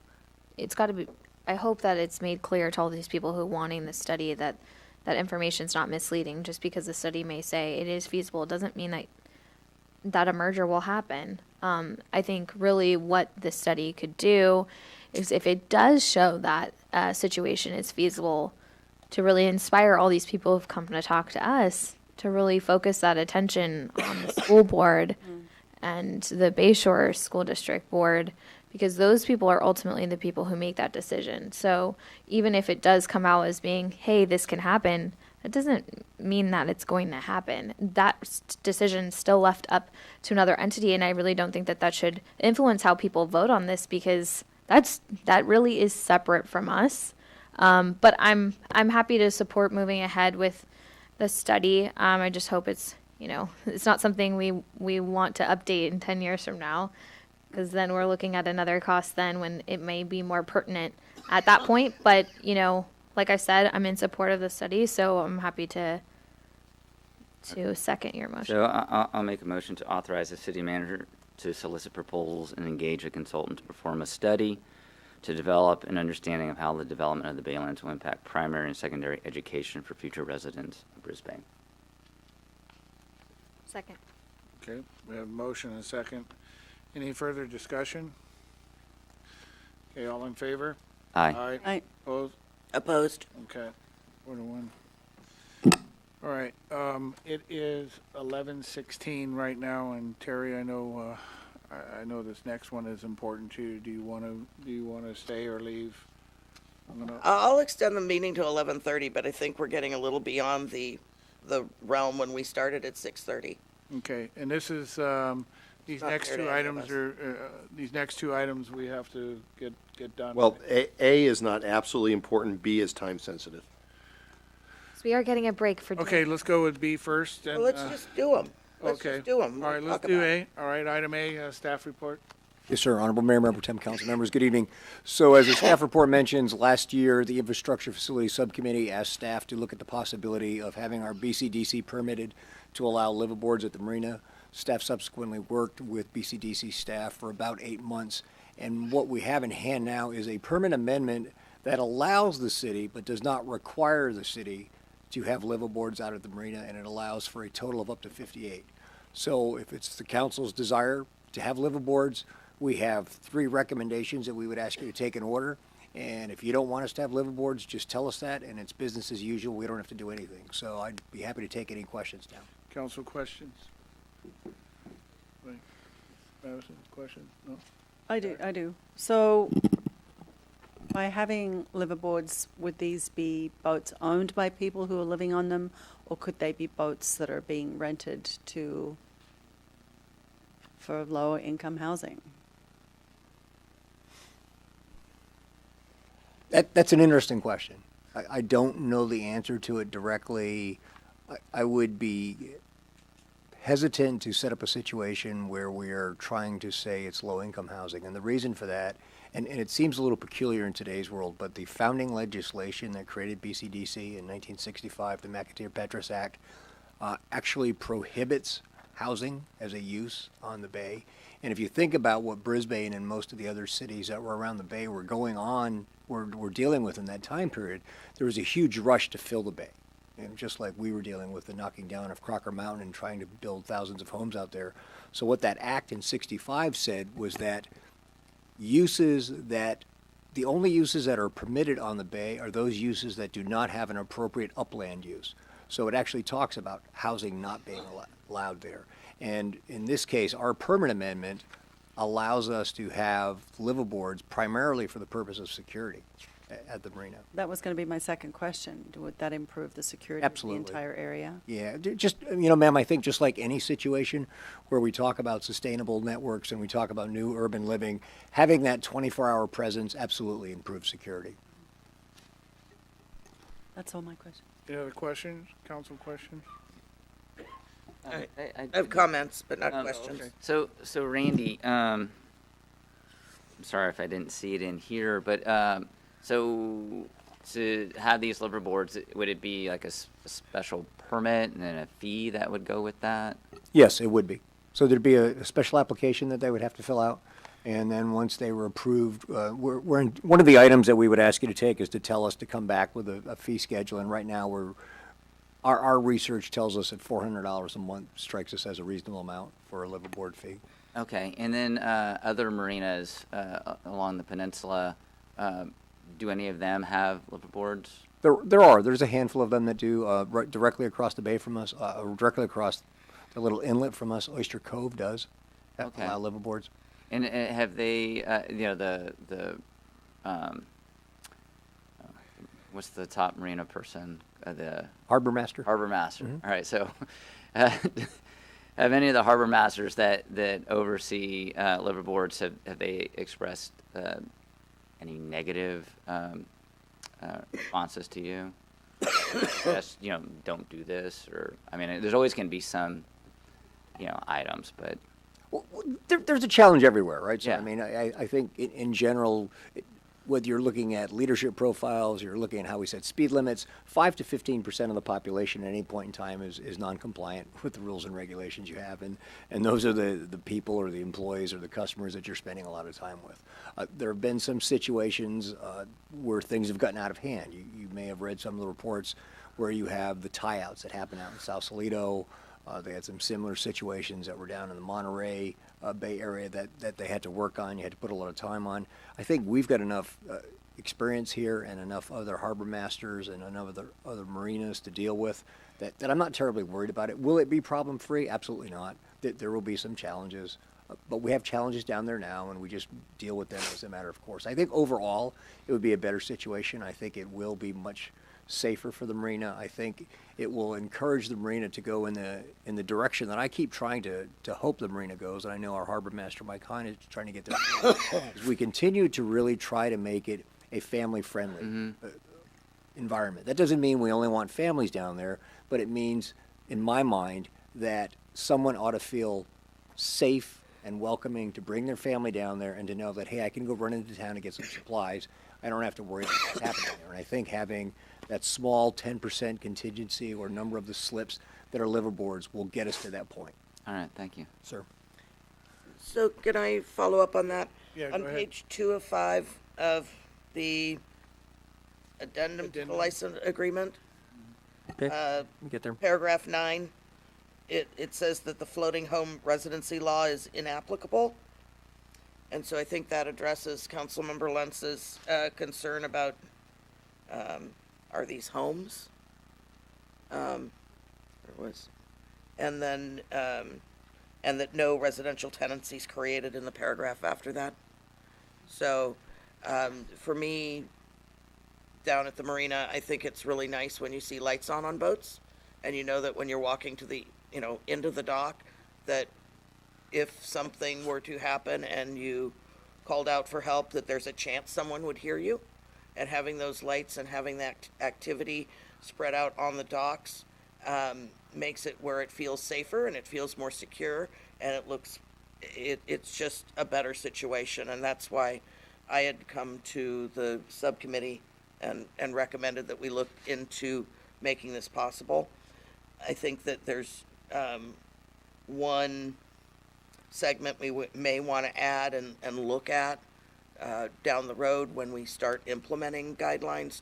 it's got to be, I hope that it's made clear to all these people who are wanting this study that information's not misleading. Just because the study may say it is feasible, it doesn't mean that that a merger will happen. I think really what this study could do is if it does show that a situation is feasible, to really inspire all these people who've come to talk to us to really focus that attention on the school board and the Bayshore School District Board, because those people are ultimately the people who make that decision. So even if it does come out as being, hey, this can happen, it doesn't mean that it's going to happen. That decision still left up to another entity, and I really don't think that that should influence how people vote on this, because that really is separate from us. But I'm happy to support moving ahead with the study. I just hope it's it's not something we want to update in 10 years from now, because then we're looking at another cost then when it may be more pertinent at that point. But like I said, I'm in support of the study, so I'm happy to second your motion. So I'll make a motion to authorize the city manager to solicit proposals and engage a consultant to perform a study to develop an understanding of how the development of the Baylands will impact primary and secondary education for future residents of Brisbane. Second. Okay, we have a motion and a second. Any further discussion? Okay, all in favor? Aye. Aye. Opposed? Opposed? Okay, 4-1. All right, it is 11:16 right now, and Terry, I know this next one is important to you. Do you want to stay or leave? I'll extend the meeting to 11:30, but I think we're getting a little beyond the realm when we started at 6:30. Okay, and this is these Not next fair two to any of items us. are these next two items we have to get done. Well, A is not absolutely important, B is time sensitive. So we are getting a break for. Okay, let's go with B first. And, Well, let's just do them. Let's okay. just do them. All right, let's do A. All right, item A, staff report. Yes, sir. Honorable Mayor, Member Tem, council members, good evening. So as the staff report mentions, last year, the Infrastructure Facility Subcommittee asked staff to look at the possibility of having our BCDC permitted to allow liveaboards at the marina. Staff subsequently worked with BCDC staff for about 8 months. And what we have in hand now is a permit amendment that allows the city, but does not require the city to have liveaboards out at the marina, and it allows for a total of up to 58. So if it's the council's desire to have liveaboards, we have 3 recommendations that we would ask you to take in order. And if you don't want us to have liveaboards, just tell us that, and it's business as usual. We don't have to do anything. So I'd be happy to take any questions now. Council questions? Wait, Madison, questions? No? I do. So by having liveaboards, would these be boats owned by people who are living on them, or could they be boats that are being rented for lower income housing? That's an interesting question. I don't know the answer to it directly. I would be hesitant to set up a situation where we are trying to say it's low-income housing. And the reason for that, and it seems a little peculiar in today's world, but the founding legislation that created BCDC in 1965, the McAteer-Petras Act, actually prohibits housing as a use on the bay. And if you think about what Brisbane and most of the other cities that were around the bay were dealing with in that time period, there was a huge rush to fill the bay. And just like we were dealing with the knocking down of Crocker Mountain and trying to build thousands of homes out there. So what that act in 65 said was that the only uses that are permitted on the bay are those uses that do not have an appropriate upland use. So it actually talks about housing not being allowed there. And in this case, our permit amendment allows us to have liveaboards primarily for the purpose of security at the marina. That was going to be my second question. Would that improve the security Absolutely. of the entire area? Yeah, just, ma'am, I think just like any situation where we talk about sustainable networks and we talk about new urban living, having that 24-hour presence absolutely improves security. That's all my questions. Any other questions? Council questions? I have comments, but not Um, questions. okay. So Randy, I'm sorry if I didn't see it in here, but so to have these liveaboards, would it be like a special permit and then a fee that would go with that? Yes, it would be. So there'd be a special application that they would have to fill out. And then once they were approved, one of the items that we would ask you to take is to tell us to come back with a fee schedule. And right now our research tells us that $400 a month strikes us as a reasonable amount for a liveaboard fee. Okay, and then other marinas along the peninsula, do any of them have liveaboards? There's a handful of them that do, right directly across the bay from us, directly across the little inlet from us. Oyster Cove does allow liveaboards. And have they, what's the top marina person? The Harbor Master. Harbor Master. Mhm. All right, so have any of the harbor masters that oversee liveaboards, have they expressed any negative responses to you? Just, don't do this, or, I mean, there's always going to be some, items, but. There's a challenge everywhere, right? So, Yeah. I mean, I think in general, whether you're looking at leadership profiles, you're looking at how we set speed limits, 5 to 15% of the population at any point in time is non-compliant with the rules and regulations you have, and those are the people or the employees or the customers that you're spending a lot of time with. There have been some situations where things have gotten out of hand. You may have read some of the reports where you have the tie-outs that happen out in South Salito. They had some similar situations that were down in the Monterey Bay Area that they had to work on. You had to put a lot of time on. I think we've got enough experience here and enough other harbor masters and enough other marinas to deal with that I'm not terribly worried about it. Will it be problem-free? Absolutely not. There will be some challenges. But we have challenges down there now, and we just deal with them as a matter of course. I think overall it would be a better situation. I think it will be much safer for the marina. I think it will encourage the marina to go in the direction that I keep trying to hope the marina goes, and I know our harbor master Mike Hine is trying to get there. Is we continue to really try to make it a family-friendly environment. That doesn't mean we only want families down there, but it means, in my mind, that someone ought to feel safe and welcoming to bring their family down there and to know that, hey, I can go run into town and get some supplies. I don't have to worry about what's happening there. And I think having that small 10% contingency or number of the slips that are liveaboards will get us to that point. All right, thank you. Sir. So can I follow up on that? Yeah, On go ahead. page 2 of 5 of the addendum to the license agreement, Okay, we get there. paragraph 9, it says that the floating home residency law is inapplicable. And so I think that addresses Councilmember Lentz's concern about, are these homes? And then, and that no residential tenancy is created in the paragraph after that. So, for me, down at the marina, I think it's really nice when you see lights on boats, and you know that when you're walking to the, into the dock, that if something were to happen and you called out for help, that there's a chance someone would hear you. And having those lights and having that activity spread out on the docks makes it where it feels safer and it feels more secure, and it's just a better situation. And that's why I had come to the subcommittee and recommended that we look into making this possible. I think that there's one segment we may want to add and look at down the road when we start implementing guidelines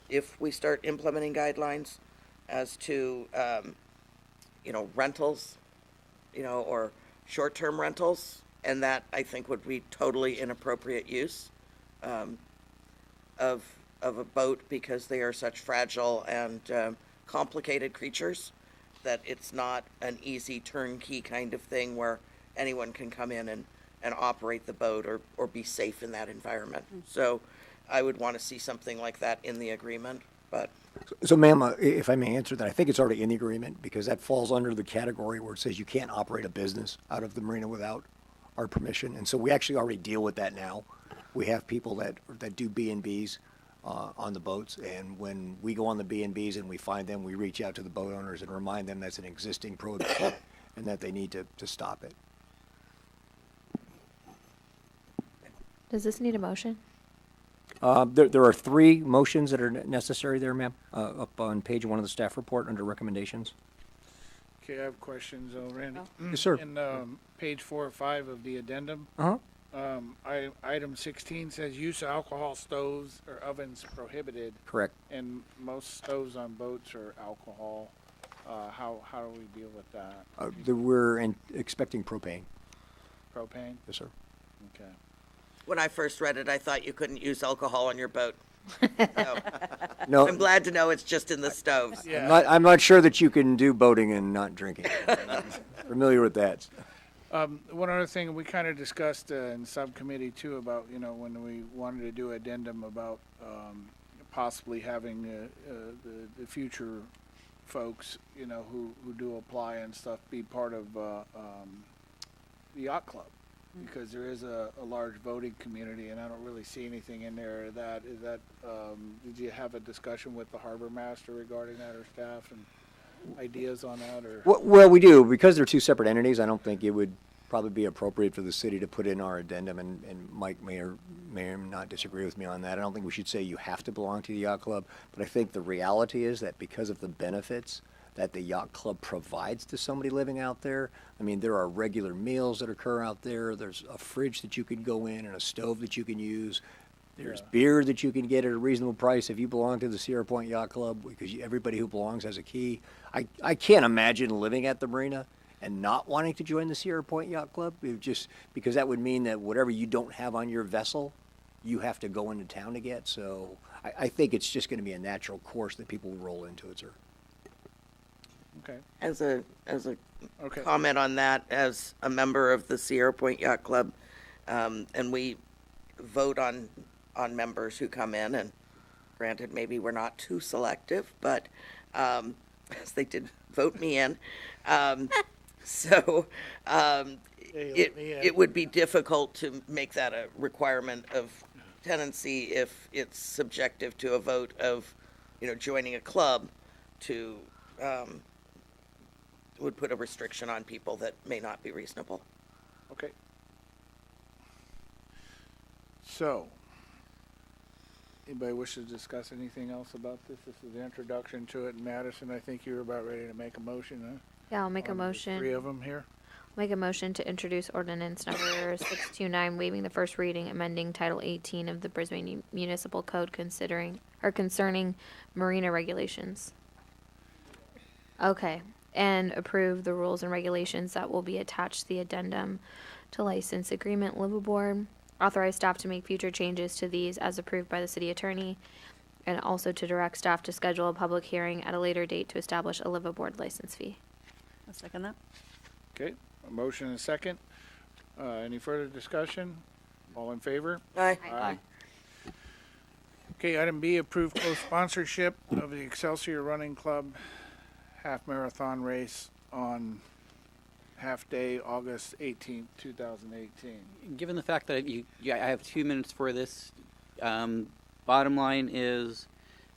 if we start implementing guidelines as to, rentals, or short-term rentals. And that, I think, would be totally inappropriate use of a boat, because they are such fragile and complicated creatures that it's not an easy turnkey kind of thing where anyone can come in and operate the boat or be safe in that environment. So I would want to see something like that in the agreement, but. So, ma'am, if I may answer that, I think it's already in the agreement, because that falls under the category where it says you can't operate a business out of the marina without our permission. And so we actually already deal with that now. We have people that do B&Bs on the boats, and when we go on the B&Bs and we find them, we reach out to the boat owners and remind them that's an existing prohibition and that they need to stop it. Does this need a motion? There are 3 motions that are necessary there, ma'am, up on page 1 of the staff report under recommendations. Okay, I have questions, Randy. Yes, sir. In page 4 or 5 of the addendum, Uh-huh. Item 16 says use of alcohol stoves or ovens prohibited, Correct. and most stoves on boats are alcohol. How do we deal with that? We're expecting propane. Propane? Yes, sir. Okay. When I first read it, I thought you couldn't use alcohol on your boat. So, No. I'm glad to know it's just in the stoves. Yeah. I'm not sure that you can do boating and not drinking. I'm familiar with that. One other thing we kind of discussed in subcommittee too about, when we wanted to do addendum about possibly having the future folks, who do apply and stuff be part of the yacht club. Because there is a large voting community, and I don't really see anything in there that is that. Did you have a discussion with the harbor master regarding that, or staff, and ideas on that, or? Well, we do. Because they're two separate entities, I don't think it would probably be appropriate for the city to put in our addendum, and Mike may or not disagree with me on that. I don't think we should say you have to belong to the yacht club, but I think the reality is that because of the benefits that the yacht club provides to somebody living out there. I mean, there are regular meals that occur out there. There's a fridge that you can go in and a stove that you can use. There's beer that you can get at a reasonable price if you belong to the Sierra Point Yacht Club, because everybody who belongs has a key. I can't imagine living at the marina and not wanting to join the Sierra Point Yacht Club, just because that would mean that whatever you don't have on your vessel, you have to go into town to get. So I think it's just going to be a natural course that people will roll into it, sir. Okay. As a comment on that, as a member of the Sierra Point Yacht Club, and we vote on members who come in, and granted, maybe we're not too selective, but as they did vote me in, it would be difficult to make that a requirement of tenancy if it's subjective to a vote of, joining a club to. Would put a restriction on people that may not be reasonable. Okay. So, anybody wish to discuss anything else about this? This is the introduction to it. And Madison, I think you were about ready to make a motion, huh? Yeah, I'll make a On motion. Three of them here. Make a motion to introduce ordinance number 629, waiving the first reading, amending Title 18 of the Brisbane Municipal Code concerning marina regulations. Okay. And approve the rules and regulations that will be attached to the addendum to license agreement liveaboard. Authorize staff to make future changes to these as approved by the city attorney, and also to direct staff to schedule a public hearing at a later date to establish a liveaboard license fee. I'll second that. Okay, a motion and a second. Any further discussion? All in favor? Aye. Aye. Okay, item B, approve co-sponsorship of the Excelsior Running Club half marathon race on half day, August 18th, 2018. Given the fact that I have 2 minutes for this, bottom line is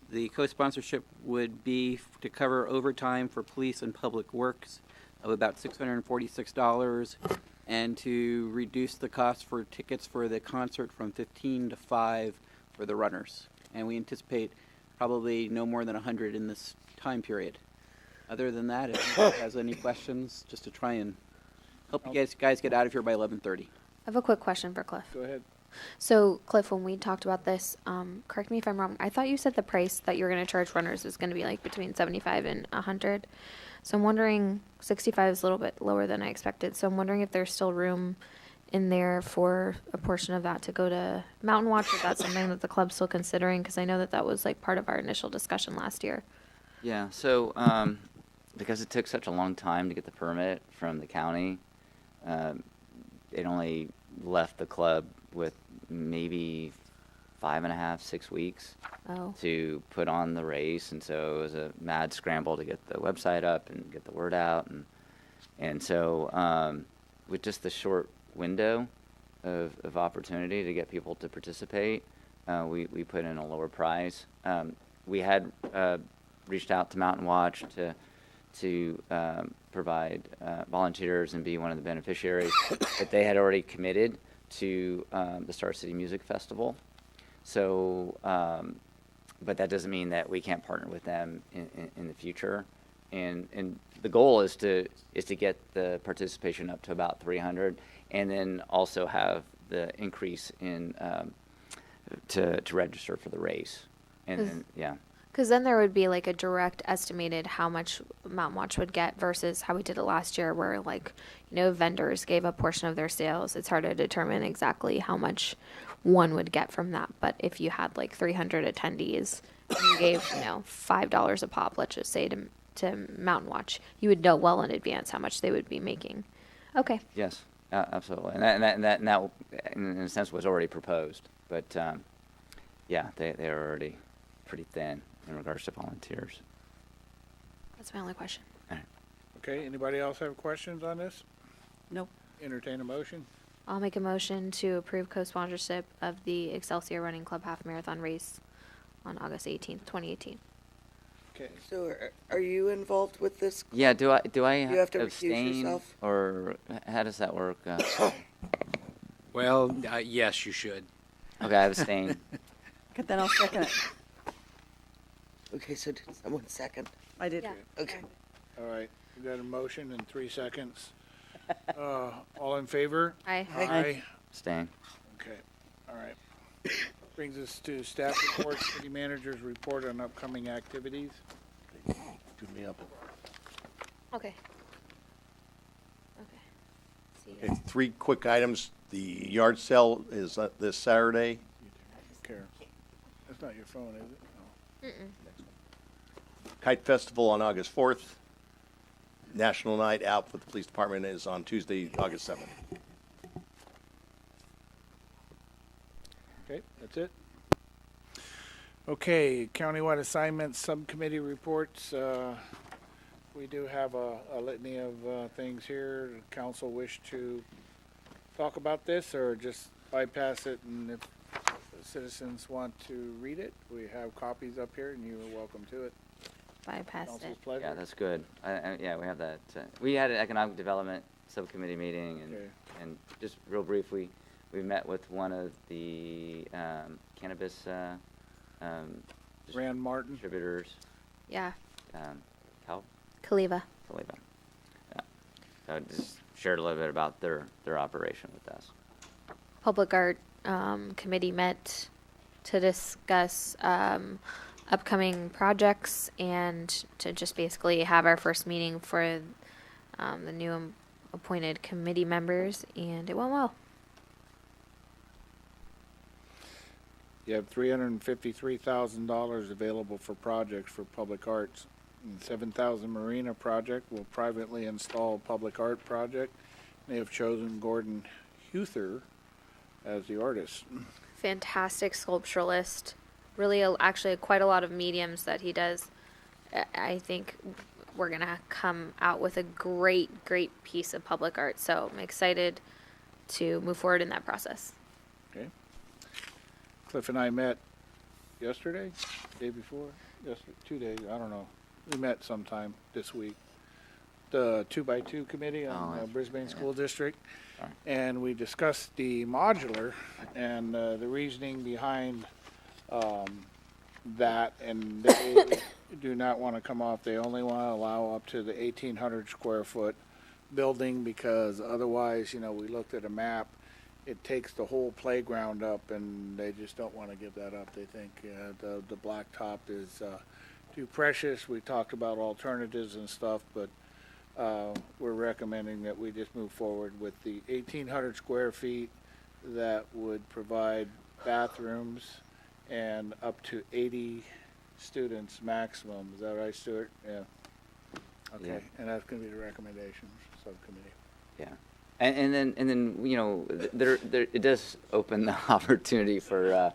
the co-sponsorship would be to cover overtime for police and public works of about $646, and to reduce the cost for tickets for the concert from 15 to 5 for the runners. And we anticipate probably no more than 100 in this time period. Other than that, if anyone has any questions, just to try and help you guys get out of here by 11:30. I have a quick question for Cliff. Go ahead. So, Cliff, when we talked about this, correct me if I'm wrong, I thought you said the price that you're going to charge runners is going to be like between 75 and 100. So I'm wondering, 65 is a little bit lower than I expected. So I'm wondering if there's still room in there for a portion of that to go to Mountain Watch, if that's something that the club's still considering, because I know that was like part of our initial discussion last year. Yeah, so because it took such a long time to get the permit from the county, it only left the club with maybe 5.5, 6 weeks to put on the race, and so it was a mad scramble to get the website up and get the word out, and so with just the short window of opportunity to get people to participate, we put in a lower price. We had reached out to Mountain Watch to provide volunteers and be one of the beneficiaries, but they had already committed to the Star City Music Festival. So, but that doesn't mean that we can't partner with them in the future. And the goal is to get the participation up to about 300, and then also have the increase in to register for the race, and yeah. Because then there would be like a direct estimated how much Mountain Watch would get versus how we did it last year, where like, you know, vendors gave a portion of their sales. It's hard to determine exactly how much one would get from that. But if you had like 300 attendees and you gave, you know, $5 a pop, let's just say to Mountain Watch, you would know well in advance how much they would be making. Okay. Yes, absolutely, and that in a sense was already proposed, but yeah, they're already pretty thin in regards to volunteers. That's my only question. Okay, anybody else have questions on this? Nope. Entertain a motion? I'll make a motion to approve co-sponsorship of the Excelsior Running Club Half Marathon race on August 18th, 2018. Okay. So are you involved with this? Yeah, do I You have to recuse abstain, yourself? or how does that work? Well, yes, you should. Okay, I abstain. Okay, then I'll second it. Okay, so did someone second? I did. Yeah. Okay. All right, we got a motion in 3 seconds. All in favor? Aye. Aye. Abstain. Okay, all right. Brings us to staff report, city manager's report on upcoming activities. Do me up. Okay. Okay, 3 quick items. The yard sale is this Saturday. Care. That's not your phone, is it? No. Kite Festival on August 4th. National Night Out for the police department is on Tuesday, August 7th. Okay, that's it. Okay, countywide assignments, subcommittee reports. We do have a litany of things here. Council wish to talk about this or just bypass it, and if citizens want to read it, we have copies up here and you are welcome to it. Bypass Council's it. pleasure. Yeah, that's good. Yeah, we have that. We had an economic development subcommittee meeting, Okay. and just real briefly, we met with one of the cannabis Rand Martin. distributors, Yeah. Kaliva. Kaliva. Yeah. So just shared a little bit about their operation with us. Public Art Committee met to discuss upcoming projects and to just basically have our first meeting for the new appointed committee members, and it went well. You have $353,000 available for projects for public arts. And 7,000 Marina project will privately install public art project. They have chosen Gordon Huther as the artist. Fantastic sculpturalist. Really, actually, quite a lot of mediums that he does. I think we're gonna come out with a great piece of public art. So I'm excited to move forward in that process. Okay. Cliff and I met yesterday, day before, 2 days, I don't know. We met sometime this week. The 2x2 committee on Brisbane School District. And we discussed the modular and the reasoning behind that, and they do not want to come off. They only want to allow up to the 1,800 square foot building, because otherwise, you know, we looked at a map, it takes the whole playground up, and they just don't want to give that up. They think the blacktop is too precious. We talked about alternatives and stuff, but we're recommending that we just move forward with the 1,800 square feet that would provide bathrooms and up to 80 students maximum. Is that right, Stuart? Yeah. Okay, Yeah. and that's going to be the recommendations, subcommittee. Yeah. And then you know, there it does open the opportunity for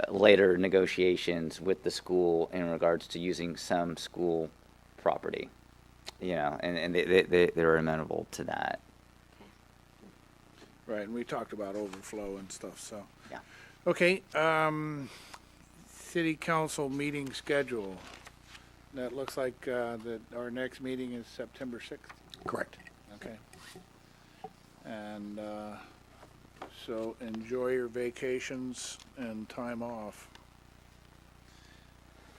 later negotiations with the school in regards to using some school property, you know, and they're amenable to that. Right, and we talked about overflow and stuff, so. Yeah. Okay, city council meeting schedule. That looks like that our next meeting is September 6th. Correct. Okay. And so enjoy your vacations and time off.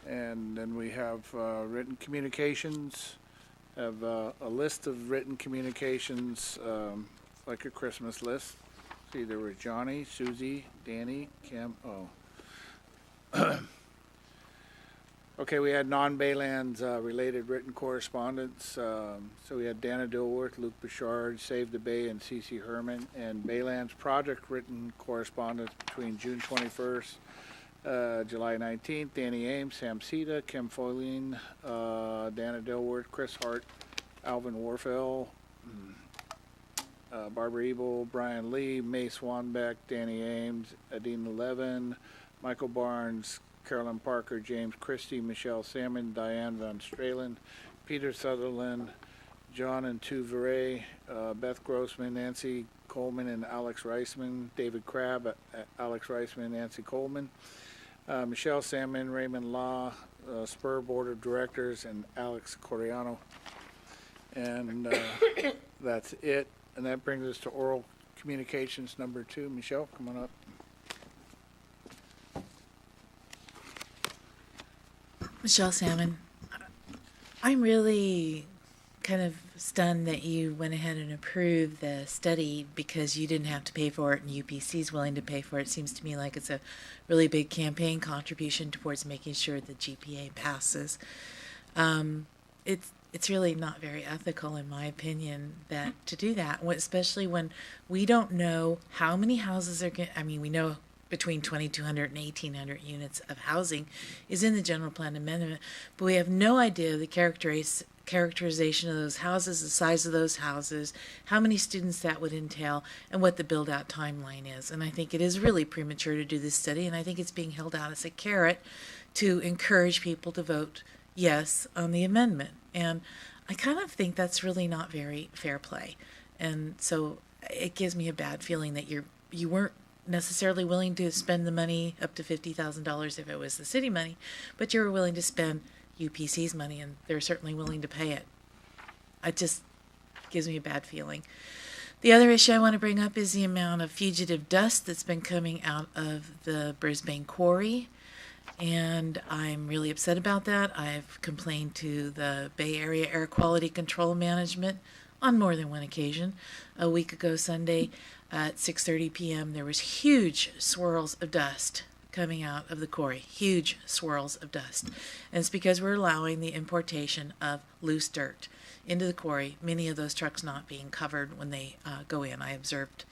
And then we have written communications. Have a list of written communications, like a Christmas list. See, there was Johnny, Susie, Danny, Kim, Okay, we had non-Baylands related written correspondence. So we had Dana Dilworth, Luke Bouchard, Save the Bay, and Cece Herman. And Baylands project written correspondence between June 21st, July 19th, Danny Ames, Sam Sita, Kim Foyleen, Dana Dilworth, Chris Hart, Alvin Warfel, Barbara Ebel, Brian Lee, May Swanbeck, Danny Ames, Adina Levin, Michael Barnes, Carolyn Parker, James Christie, Michelle Salmon, Diane Van Stralen, Peter Sutherland, John and Tuvere, Beth Grossman, Nancy Coleman, and Alex Reisman, David Crabb, Alex Reisman, Nancy Coleman, Michelle Salmon, Raymond Law, Spur Board of Directors, and Alex Coriano. And that's it. And that brings us to oral communications number 2. Michelle, come on up. Michelle Salmon, I'm really kind of stunned that you went ahead and approved the study because you didn't have to pay for it and UPC is willing to pay for it. It seems to me like it's a really big campaign contribution towards making sure the GPA passes. It's really not very ethical, in my opinion, that to do that, especially when we don't know how many houses are going. I mean, we know between 2,200 and 1,800 units of housing is in the general plan amendment, but we have no idea the characterization of those houses, the size of those houses, how many students that would entail, and what the build-out timeline is. And I think it is really premature to do this study, and I think it's being held out as a carrot to encourage people to vote yes on the amendment. And I kind of think that's really not very fair play. And so it gives me a bad feeling that you weren't necessarily willing to spend the money up to $50,000 if it was the city money, but you were willing to spend UPC's money, and they're certainly willing to pay it. It just gives me a bad feeling. The other issue I want to bring up is the amount of fugitive dust that's been coming out of the Brisbane quarry, and I'm really upset about that. I've complained to the Bay Area Air Quality Control Management on more than one occasion. A week ago Sunday at 6:30 p.m. there was huge swirls of dust coming out of the quarry, huge swirls of dust. And it's because we're allowing the importation of loose dirt into the quarry, many of those trucks not being covered when they go in. I observed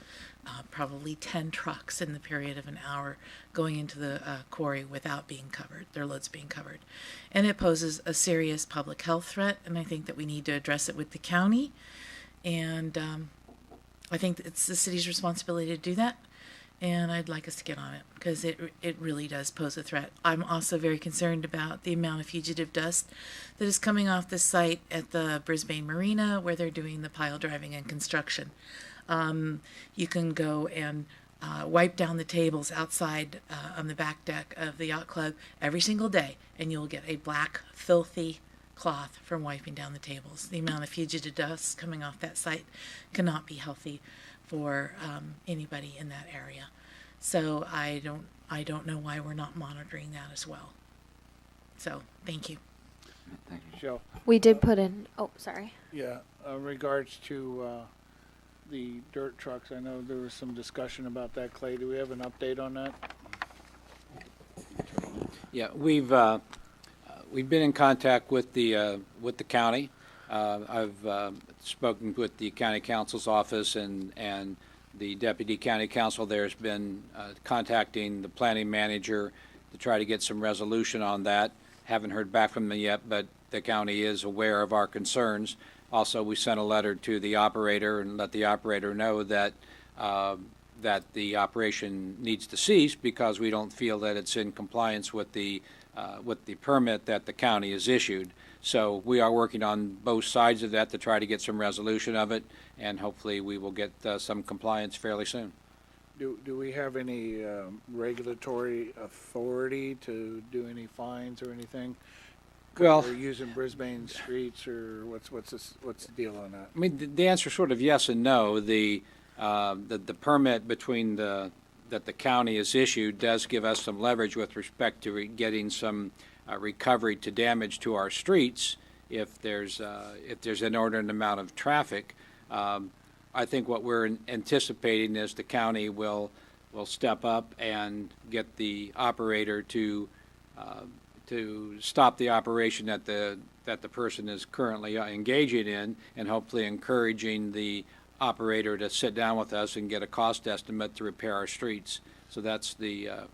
probably 10 trucks in the period of an hour going into the quarry without being covered, their loads being covered. And it poses a serious public health threat, and I think that we need to address it with the county. And I think it's the city's responsibility to do that, and I'd like us to get on it because it really does pose a threat. I'm also very concerned about the amount of fugitive dust that is coming off the site at the Brisbane Marina where they're doing the pile driving and construction. You can go and wipe down the tables outside on the back deck of the yacht club every single day, and you'll get a black, filthy cloth from wiping down the tables. The amount of fugitive dust coming off that site cannot be healthy for anybody in that area. So I don't know why we're not monitoring that as well. So thank you. Thank you, Michelle. We did put in, oh, sorry. Yeah, regards to the dirt trucks, I know there was some discussion about that. Clay, do we have an update on that? Yeah, we've been in contact with the county. I've spoken with the county counsel's office, and the deputy county counsel there's been contacting the planning manager to try to get some resolution on that. Haven't heard back from them yet, but the county is aware of our concerns. Also, we sent a letter to the operator and let the operator know that that the operation needs to cease because we don't feel that it's in compliance with the permit that the county has issued. So we are working on both sides of that to try to get some resolution of it, and hopefully we will get some compliance fairly soon. Do we have any regulatory authority to do any fines or anything? Well, we're using Brisbane streets, or what's the deal on that? I mean, the answer is sort of yes and no. The permit that the county has issued does give us some leverage with respect to getting some recovery to damage to our streets if there's an inordinate amount of traffic. I think what we're anticipating is the county will step up and get the operator to stop the operation that the person is currently engaging in, and hopefully encouraging the operator to sit down with us and get a cost estimate to repair our streets. So that's the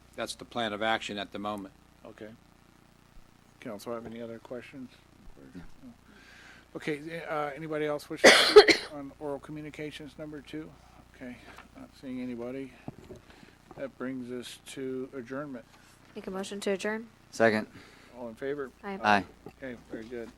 plan of action at the moment. Okay. Council have any other questions? Okay, anybody else wish to on oral communications number 2? Okay, not seeing anybody. That brings us to adjournment. Make a motion to adjourn. Second. All in favor? Aye. Aye. Okay, very good.